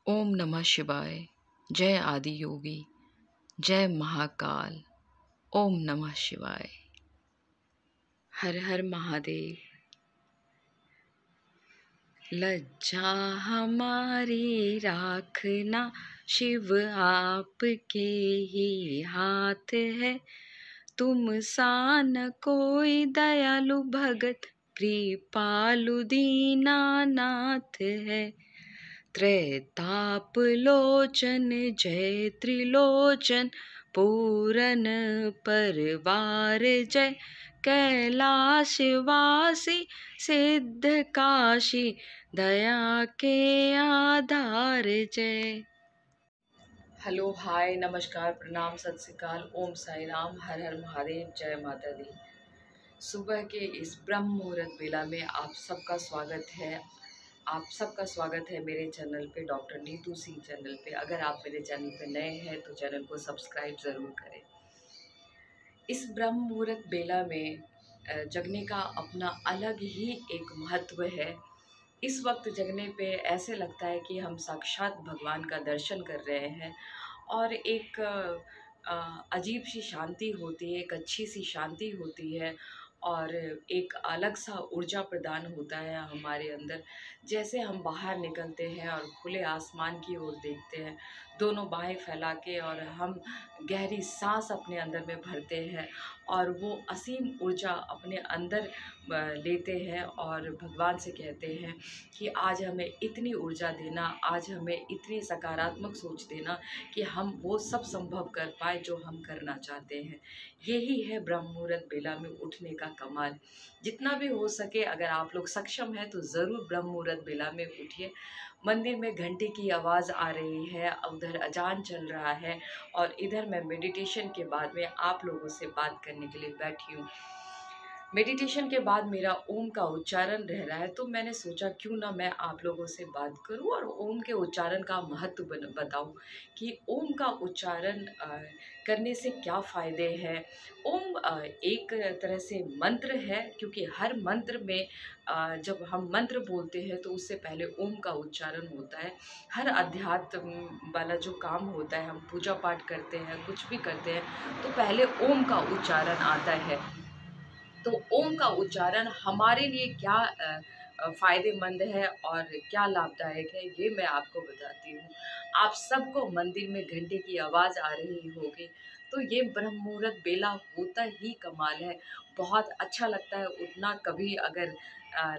ओम नमः शिवाय। जय आदि योगी। जय महाकाल। ओम नमः शिवाय। हर हर महादेव। लज्जा हमारी राखना, शिव आपके ही हाथ है। तुम सा न कोई दयालु भगत, कृपालु दीनानाथ है। त्रैताप लोचन जय त्रिलोचन, पूरन परवार जय। कैलाशवासी सिद्ध काशी, दया के आधार जय। हेलो, हाय, नमस्कार, प्रणाम, सत श्री अकाल, ओम साई राम, हर हर महादेव, जय माता दी। सुबह के इस ब्रह्म मुहूर्त बेला में आप सबका स्वागत है। आप सबका स्वागत है मेरे चैनल पे, डॉक्टर नीतू सिंह चैनल पे। अगर आप मेरे चैनल पे नए हैं तो चैनल को सब्सक्राइब ज़रूर करें। इस ब्रह्म मुहूर्त बेला में जगने का अपना अलग ही एक महत्व है। इस वक्त जगने पे ऐसे लगता है कि हम साक्षात भगवान का दर्शन कर रहे हैं और एक अजीब सी शांति होती है, एक अच्छी सी शांति होती है और एक अलग सा ऊर्जा प्रदान होता है हमारे अंदर। जैसे हम बाहर निकलते हैं और खुले आसमान की ओर देखते हैं, दोनों बाहें फैला के, और हम गहरी सांस अपने अंदर में भरते हैं और वो असीम ऊर्जा अपने अंदर लेते हैं और भगवान से कहते हैं कि आज हमें इतनी ऊर्जा देना, आज हमें इतनी सकारात्मक सोच देना कि हम वो सब संभव कर पाए जो हम करना चाहते हैं। यही है ब्रह्म मुहूर्त बेला में उठने का कमाल। जितना भी हो सके, अगर आप लोग सक्षम हैं तो ज़रूर ब्रह्म मुहूर्त बेला में उठिए। मंदिर में घंटी की आवाज़ आ रही है, उधर अजान चल रहा है और इधर मैं मेडिटेशन के बाद में आप लोगों से बात करने के लिए बैठी हूँ। मेडिटेशन के बाद मेरा ओम का उच्चारण रह रहा है, तो मैंने सोचा क्यों ना मैं आप लोगों से बात करूं और ओम के उच्चारण का महत्व बताऊं कि ओम का उच्चारण करने से क्या फ़ायदे हैं। ओम एक तरह से मंत्र है, क्योंकि हर मंत्र में जब हम मंत्र बोलते हैं तो उससे पहले ओम का उच्चारण होता है। हर अध्यात्म वाला जो काम होता है, हम पूजा पाठ करते हैं, कुछ भी करते हैं, तो पहले ओम का उच्चारण आता है। तो ओम का उच्चारण हमारे लिए क्या फ़ायदेमंद है और क्या लाभदायक है, ये मैं आपको बताती हूँ। आप सबको मंदिर में घंटे की आवाज़ आ रही होगी, तो ये ब्रह्म मुहूर्त बेला होता ही कमाल है। बहुत अच्छा लगता है उठना। कभी अगर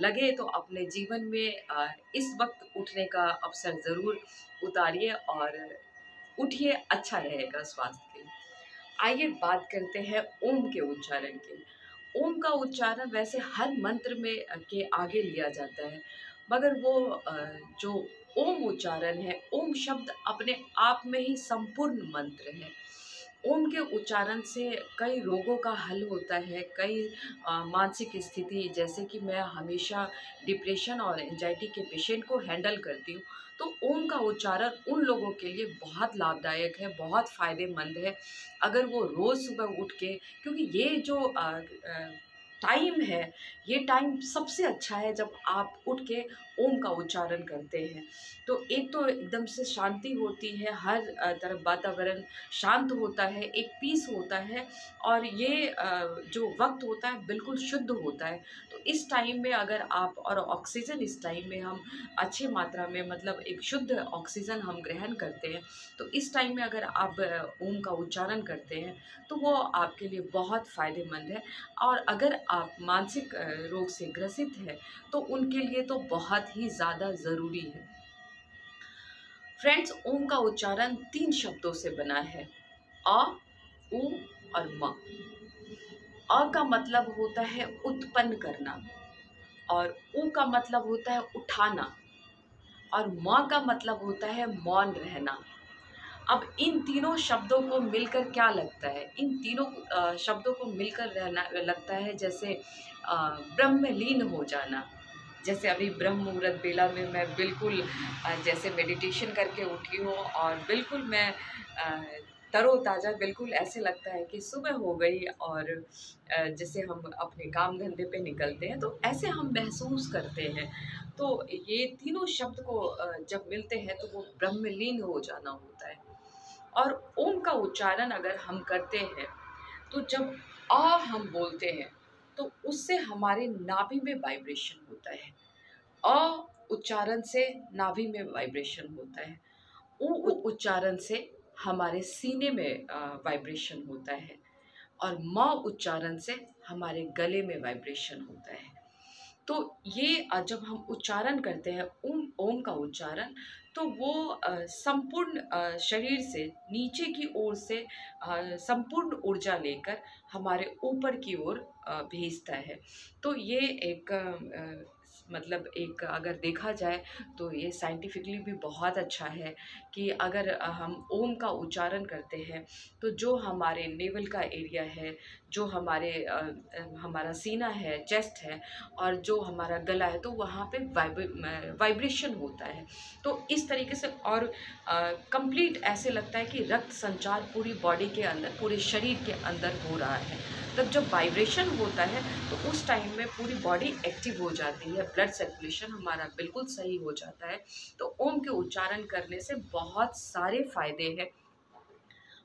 लगे तो अपने जीवन में इस वक्त उठने का अवसर ज़रूर उतारिए और उठिए, अच्छा रहेगा स्वास्थ्य के लिए। आइए बात करते हैं ओम के उच्चारण की। ओम का उच्चारण वैसे हर मंत्र में के आगे लिया जाता है, मगर वो जो ओम उच्चारण है, ओम शब्द अपने आप में ही संपूर्ण मंत्र है। ओम के उच्चारण से कई रोगों का हल होता है, कई मानसिक स्थिति, जैसे कि मैं हमेशा डिप्रेशन और एंजाइटी के पेशेंट को हैंडल करती हूँ, तो ओम का उच्चारण उन लोगों के लिए बहुत लाभदायक है, बहुत फ़ायदेमंद है। अगर वो रोज़ सुबह उठ के, क्योंकि ये जो टाइम है, ये टाइम सबसे अच्छा है जब आप उठ के ओम का उच्चारण करते हैं। तो एक तो एकदम से शांति होती है, हर तरफ वातावरण शांत होता है, एक पीस होता है और ये जो वक्त होता है बिल्कुल शुद्ध होता है। तो इस टाइम में अगर आप, और ऑक्सीजन इस टाइम में हम अच्छी मात्रा में, मतलब एक शुद्ध ऑक्सीजन हम ग्रहण करते हैं, तो इस टाइम में अगर आप ओम का उच्चारण करते हैं तो वो आपके लिए बहुत फ़ायदेमंद है। और अगर आप मानसिक रोग से ग्रसित हैं तो उनके लिए तो बहुत ही ज़्यादा ज़रूरी है। फ्रेंड्स, ओम का उच्चारण 3 शब्दों से बना है, अ, उ और म। अ का मतलब होता है उत्पन्न करना, और उ का मतलब होता है उठाना, और म का मतलब होता है मौन रहना। अब इन तीनों शब्दों को मिलकर क्या लगता है? इन तीनों शब्दों को मिलकर रहना लगता है जैसे ब्रह्म में लीन हो जाना। जैसे अभी ब्रह्म मुहूर्त बेला में मैं बिल्कुल जैसे मेडिटेशन करके उठी हूँ और बिल्कुल मैं तरोताज़ा, बिल्कुल ऐसे लगता है कि सुबह हो गई और जैसे हम अपने काम धंधे पे निकलते हैं तो ऐसे हम महसूस करते हैं। तो ये तीनों शब्द को जब मिलते हैं तो वो ब्रह्म में लीन हो जाना होता है। और ओम का उच्चारण अगर हम करते हैं तो जब हम बोलते हैं तो उससे हमारे नाभि में वाइब्रेशन होता है। अ उच्चारण से नाभि में वाइब्रेशन होता है। उ उच्चारण से हमारे सीने में वाइब्रेशन होता है और म उच्चारण से हमारे गले में वाइब्रेशन होता है। तो ये जब हम उच्चारण करते हैं ओम ओम का उच्चारण, तो वो संपूर्ण शरीर से नीचे की ओर से संपूर्ण ऊर्जा लेकर हमारे ऊपर की ओर भेजता है। तो ये एक मतलब एक अगर देखा जाए तो ये साइंटिफिकली भी बहुत अच्छा है कि अगर हम ओम का उच्चारण करते हैं तो जो हमारे नेवल का एरिया है, जो हमारा सीना है, चेस्ट है और जो हमारा गला है, तो वहाँ पे वाइब्रेशन होता है। तो इस तरीके से और कंप्लीट ऐसे लगता है कि रक्त संचार पूरी बॉडी के अंदर, पूरे शरीर के अंदर हो रहा है। तब जब वाइब्रेशन होता है तो उस टाइम में पूरी बॉडी एक्टिव हो जाती है, ब्लड सर्कुलेशन हमारा बिल्कुल सही हो जाता है। तो ओम के उच्चारण करने से बहुत सारे फ़ायदे हैं।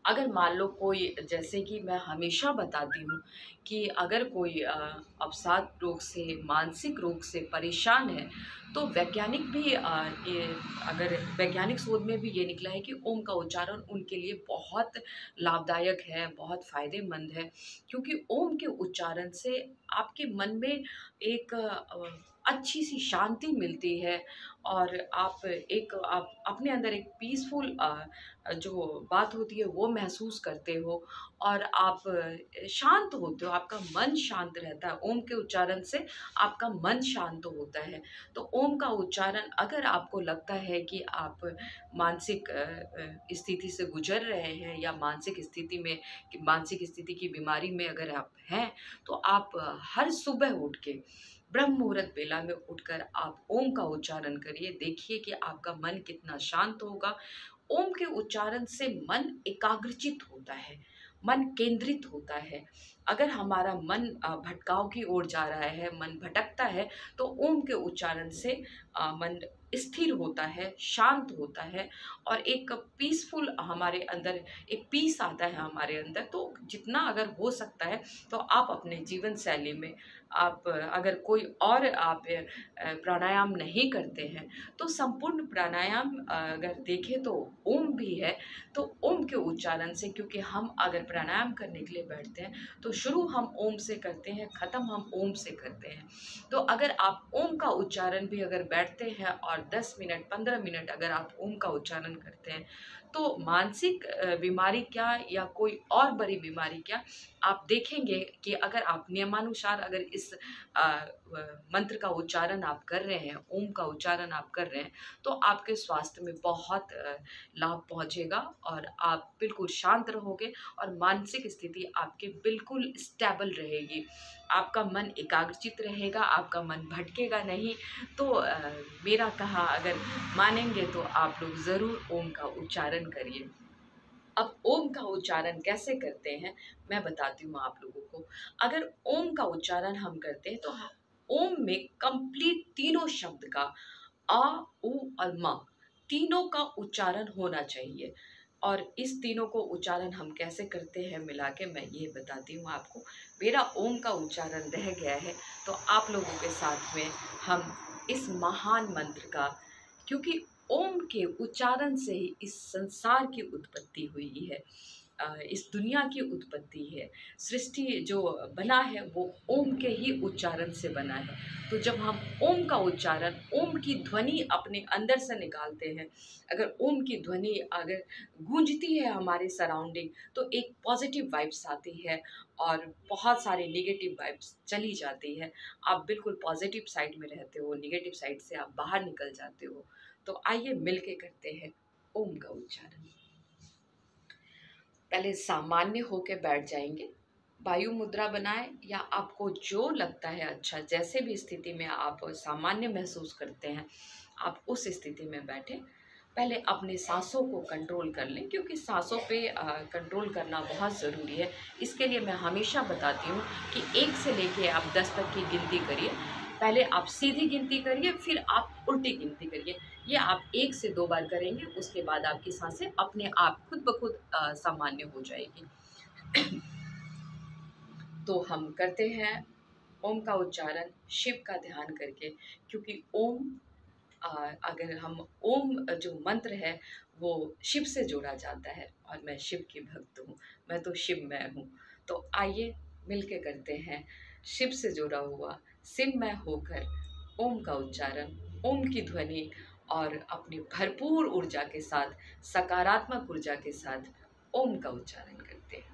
अगर मान लो कोई, जैसे कि मैं हमेशा बताती हूँ कि अगर कोई अवसाद रोग से, मानसिक रोग से परेशान है, तो वैज्ञानिक भी ये अगर वैज्ञानिक शोध में भी ये निकला है कि ओम का उच्चारण उनके लिए बहुत लाभदायक है, बहुत फ़ायदेमंद है। क्योंकि ओम के उच्चारण से आपके मन में एक अच्छी-सी शांति मिलती है और आप अपने अंदर एक पीसफुल जो बात होती है वो महसूस करते हो और आप शांत होते हो, आपका मन शांत रहता है। ओम के उच्चारण से आपका मन शांत होता है। तो ओम का उच्चारण अगर आपको लगता है कि आप मानसिक स्थिति से गुज़र रहे हैं या मानसिक स्थिति की बीमारी में अगर आप हैं, तो आप हर सुबह उठ के ब्रह्म मुहूर्त बेला में उठकर आप ओम का उच्चारण करिए। देखिए कि आपका मन कितना शांत होगा। ओम के उच्चारण से मन एकाग्रचित होता है, मन केंद्रित होता है। अगर हमारा मन भटकाव की ओर जा रहा है, मन भटकता है, तो ओम के उच्चारण से मन स्थिर होता है, शांत होता है और एक पीसफुल हमारे अंदर एक पीस आता है हमारे अंदर। तो जितना अगर हो सकता है तो आप अपने जीवन शैली में आप अगर कोई और आप प्राणायाम नहीं करते हैं, तो संपूर्ण प्राणायाम अगर देखें तो ओम भी है। तो ओम के उच्चारण से, क्योंकि हम अगर प्राणायाम करने के लिए बैठते हैं तो शुरू हम ओम से करते हैं, ख़त्म हम ओम से करते हैं। तो अगर आप ओम का उच्चारण भी अगर बैठते हैं और 10 मिनट 15 मिनट अगर आप ओम का उच्चारण करते हैं, तो मानसिक बीमारी क्या या कोई और बड़ी बीमारी क्या, आप देखेंगे कि अगर आप नियमानुसार अगर इस मंत्र का उच्चारण आप कर रहे हैं, ओम का उच्चारण आप कर रहे हैं, तो आपके स्वास्थ्य में बहुत लाभ पहुँचेगा और आप बिल्कुल शांत रहोगे और मानसिक स्थिति आपकी बिल्कुल स्टेबल रहेगी। आपका मन एकाग्रचित रहेगा, आपका मन भटकेगा नहीं। तो मेरा कहा अगर मानेंगे तो आप लोग ज़रूर ओम का उच्चारण करिए। अब ओम का उच्चारण कैसे करते हैं, मैं बताती हूँ आप लोगों को। अगर ओम का उच्चारण हम करते हैं तो ओम में कंप्लीट तीनों शब्द का अ, उ और म तीनों का उच्चारण होना चाहिए। और इस तीनों को उच्चारण हम कैसे करते हैं मिला के, मैं ये बताती हूँ आपको। मेरा ओम का उच्चारण रह गया है तो आप लोगों के साथ में हम इस महान मंत्र का, क्योंकि ओम के उच्चारण से ही इस संसार की उत्पत्ति हुई है, इस दुनिया की उत्पत्ति है। सृष्टि जो बना है वो ओम के ही उच्चारण से बना है। तो जब हम ओम का उच्चारण, ओम की ध्वनि अपने अंदर से निकालते हैं, अगर ओम की ध्वनि अगर गूंजती है हमारे सराउंडिंग, तो एक पॉजिटिव वाइब्स आती है और बहुत सारे नेगेटिव वाइब्स चली जाती है। आप बिल्कुल पॉजिटिव साइड में रहते हो, नेगेटिव साइड से आप बाहर निकल जाते हो। तो आइए मिलके करते हैं ओम का उच्चारण। पहले सामान्य होके बैठ जाएंगे, वायु मुद्रा बनाएं या आपको जो लगता है अच्छा, जैसे भी स्थिति में आप सामान्य महसूस करते हैं, आप उस स्थिति में बैठें। पहले अपने सांसों को कंट्रोल कर लें, क्योंकि सांसों पे कंट्रोल करना बहुत ज़रूरी है। इसके लिए मैं हमेशा बताती हूँ कि 1 से लेके आप 10 तक की गिनती करिए। पहले आप सीधी गिनती करिए, फिर आप उल्टी गिनती करिए। ये आप 1 से 2 बार करेंगे, उसके बाद आपकी सांसें अपने आप खुद ब खुद सामान्य हो जाएगी। तो हम करते हैं ओम का उच्चारण शिव का ध्यान करके, क्योंकि ओम अगर हम ओम जो मंत्र है वो शिव से जोड़ा जाता है, और मैं शिव की भक्त हूँ, मैं तो शिवमय हूँ। तो आइए मिलके करते हैं शिव से जुड़ा हुआ शिवमय होकर ओम का उच्चारण, ओम की ध्वनि, और अपनी भरपूर ऊर्जा के साथ, सकारात्मक ऊर्जा के साथ ओम का उच्चारण करते हैं।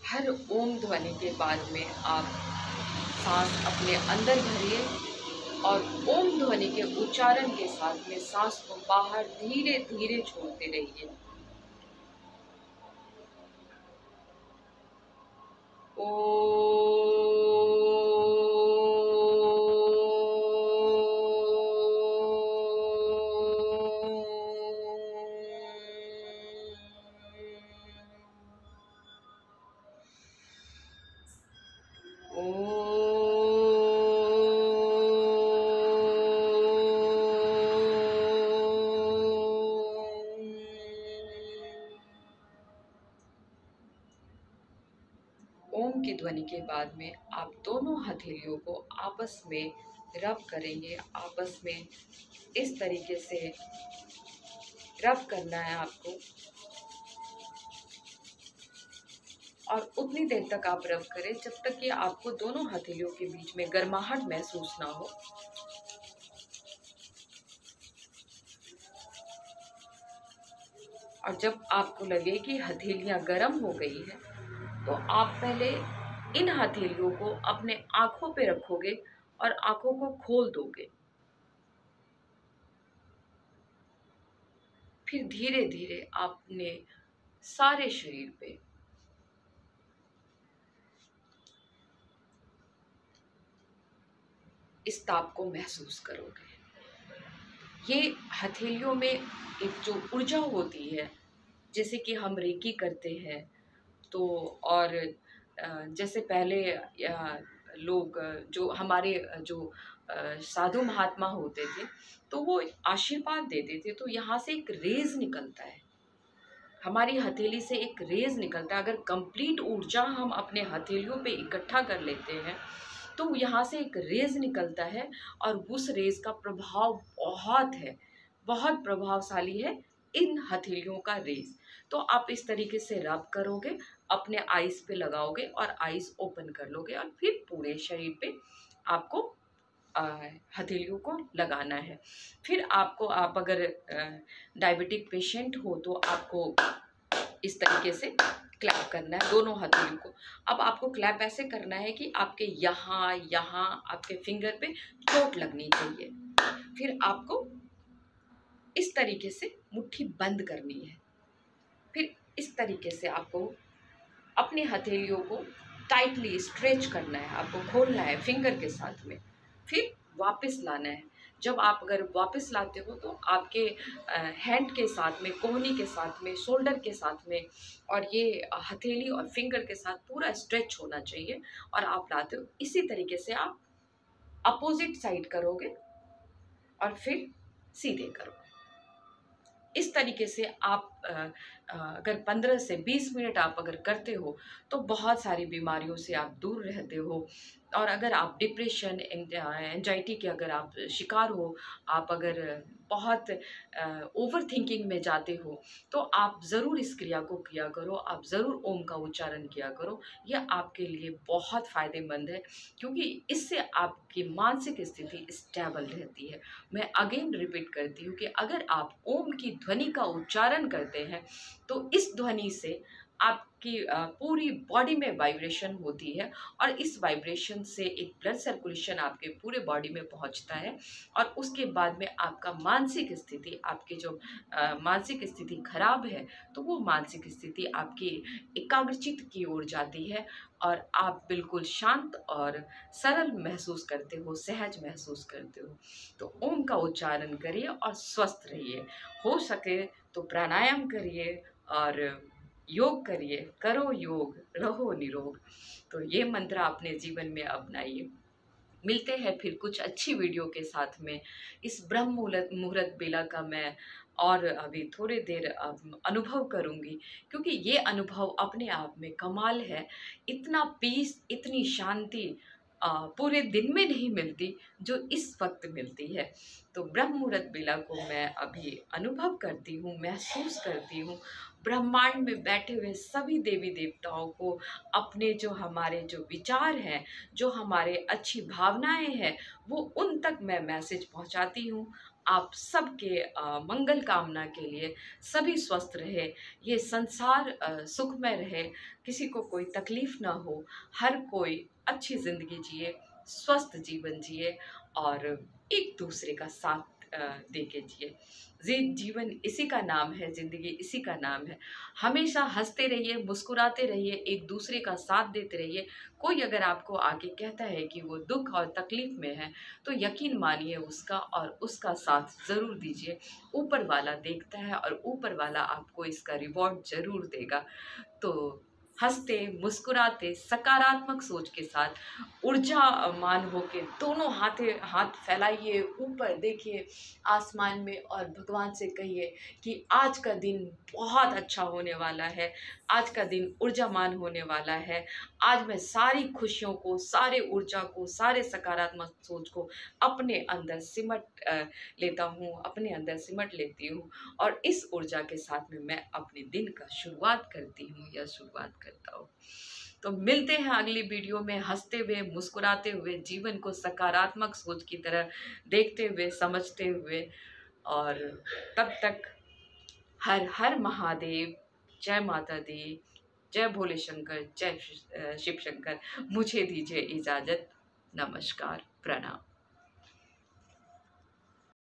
हर ओम ध्वनि के बाद में आप सांस अपने अंदर भरिए, और ओम ध्वनि के उच्चारण के साथ में सांस को बाहर धीरे धीरे छोड़ते रहिए। ओम की ध्वनि के बाद में आप दोनों हथेलियों को आपस में रब करेंगे। आपस में इस तरीके से रब करना है आपको, और उतनी देर तक आप रब करें जब तक कि आपको दोनों हथेलियों के बीच में गर्माहट महसूस ना हो। और जब आपको लगे कि हथेलियां गर्म हो गई है, तो आप पहले इन हथेलियों को अपने आंखों पे रखोगे और आंखों को खोल दोगे। फिर धीरे धीरे अपने सारे शरीर पे इस ताप को महसूस करोगे। ये हथेलियों में एक जो ऊर्जा होती है, जैसे कि हम रेकी करते हैं, तो और जैसे पहले लोग जो हमारे जो साधु महात्मा होते थे, तो वो आशीर्वाद देते थे, तो यहाँ से एक रेज निकलता है, हमारी हथेली से एक रेज निकलता है। अगर कंप्लीट ऊर्जा हम अपने हथेलियों पे इकट्ठा कर लेते हैं, तो यहाँ से एक रेज निकलता है, और उस रेज का प्रभाव बहुत है, बहुत प्रभावशाली है इन हथेलियों का रेज। तो आप इस तरीके से रब करोगे, अपने आईज पे लगाओगे और आईज ओपन कर लोगे, और फिर पूरे शरीर पे आपको हथेलियों को लगाना है। फिर आपको, आप अगर डायबिटिक पेशेंट हो, तो आपको इस तरीके से क्लैप करना है दोनों हथेलियों को। अब आपको क्लैप ऐसे करना है कि आपके यहाँ यहाँ आपके फिंगर पे चोट लगनी चाहिए। फिर आपको इस तरीके से मुट्ठी बंद करनी है। फिर इस तरीके से आपको अपनी हथेलियों को टाइटली स्ट्रेच करना है, आपको खोलना है फिंगर के साथ में, फिर वापस लाना है। जब आप अगर वापस लाते हो तो आपके हैंड के साथ में, कोहनी के साथ में, शोल्डर के साथ में और ये हथेली और फिंगर के साथ पूरा स्ट्रेच होना चाहिए और आप लाते हो। इसी तरीके से आप अपोजिट साइड करोगे और फिर सीधे करोगे। इस तरीके से आप अगर 15 से 20 मिनट आप अगर करते हो तो बहुत सारी बीमारियों से आप दूर रहते हो। और अगर आप डिप्रेशन, एंजाइटी के अगर आप शिकार हो, आप अगर बहुत ओवर थिंकिंग में जाते हो, तो आप ज़रूर इस क्रिया को किया करो, आप ज़रूर ओम का उच्चारण किया करो। यह आपके लिए बहुत फ़ायदेमंद है क्योंकि इससे आपकी मानसिक स्थिति स्टेबल रहती है। मैं अगेन रिपीट करती हूँ कि अगर आप ओम की ध्वनि का उच्चारण करते हैं तो इस ध्वनि से आपकी पूरी बॉडी में वाइब्रेशन होती है और इस वाइब्रेशन से एक ब्लड सर्कुलेशन आपके पूरे बॉडी में पहुंचता है और उसके बाद में आपका मानसिक स्थिति, आपकी जो मानसिक स्थिति खराब है तो वो मानसिक स्थिति आपकी एकाग्रचित्त की ओर जाती है और आप बिल्कुल शांत और सरल महसूस करते हो, सहज महसूस करते हो। तो ओम का उच्चारण करिए और स्वस्थ रहिए। हो सके तो प्राणायाम करिए और योग करिए, करो योग, रहो निरोग। तो ये मंत्र अपने जीवन में अपनाइए। मिलते हैं फिर कुछ अच्छी वीडियो के साथ में। इस ब्रह्म मुहूर्त बेला का मैं और अभी थोड़ी देर अनुभव करूँगी क्योंकि ये अनुभव अपने आप में कमाल है। इतना पीस, इतनी शांति पूरे दिन में नहीं मिलती जो इस वक्त मिलती है। तो ब्रह्म मुहूर्त बेला को मैं अभी अनुभव करती हूँ, महसूस करती हूँ। ब्रह्मांड में बैठे हुए सभी देवी देवताओं को अपने जो हमारे जो विचार हैं, जो हमारे अच्छी भावनाएं हैं, वो उन तक मैं मैसेज पहुंचाती हूँ। आप सबके मंगल कामना के लिए सभी स्वस्थ रहे, ये संसार सुखमय रहे, किसी को कोई तकलीफ ना हो, हर कोई अच्छी ज़िंदगी जिए, स्वस्थ जीवन जिए और एक दूसरे का साथ दे के जिए। जीवन इसी का नाम है, ज़िंदगी इसी का नाम है। हमेशा हंसते रहिए, मुस्कुराते रहिए, एक दूसरे का साथ देते रहिए। कोई अगर आपको आके कहता है कि वो दुख और तकलीफ में है तो यकीन मानिए उसका और उसका साथ ज़रूर दीजिए। ऊपर वाला देखता है और ऊपर वाला आपको इसका रिवॉर्ड ज़रूर देगा। तो हंसते, मुस्कुराते, सकारात्मक सोच के साथ ऊर्जामान होके दोनों हाथ फैलाइए, ऊपर देखिए आसमान में और भगवान से कहिए कि आज का दिन बहुत अच्छा होने वाला है, आज का दिन ऊर्जामान होने वाला है। आज मैं सारी खुशियों को, सारे ऊर्जा को, सारे सकारात्मक सोच को अपने अंदर सिमट लेता हूँ, अपने अंदर सिमट लेती हूँ और इस ऊर्जा के साथ में मैं अपने दिन का शुरुआत करती हूँ या शुरुआत करता हूँ। तो मिलते हैं अगली वीडियो में हंसते हुए, मुस्कुराते हुए, जीवन को सकारात्मक सोच की तरह देखते हुए, समझते हुए। और तब तक हर हर महादेव, जय माता दी, जय भोले शंकर, जय शिव शंकर। मुझे दीजिए इजाज़त। नमस्कार, प्रणाम।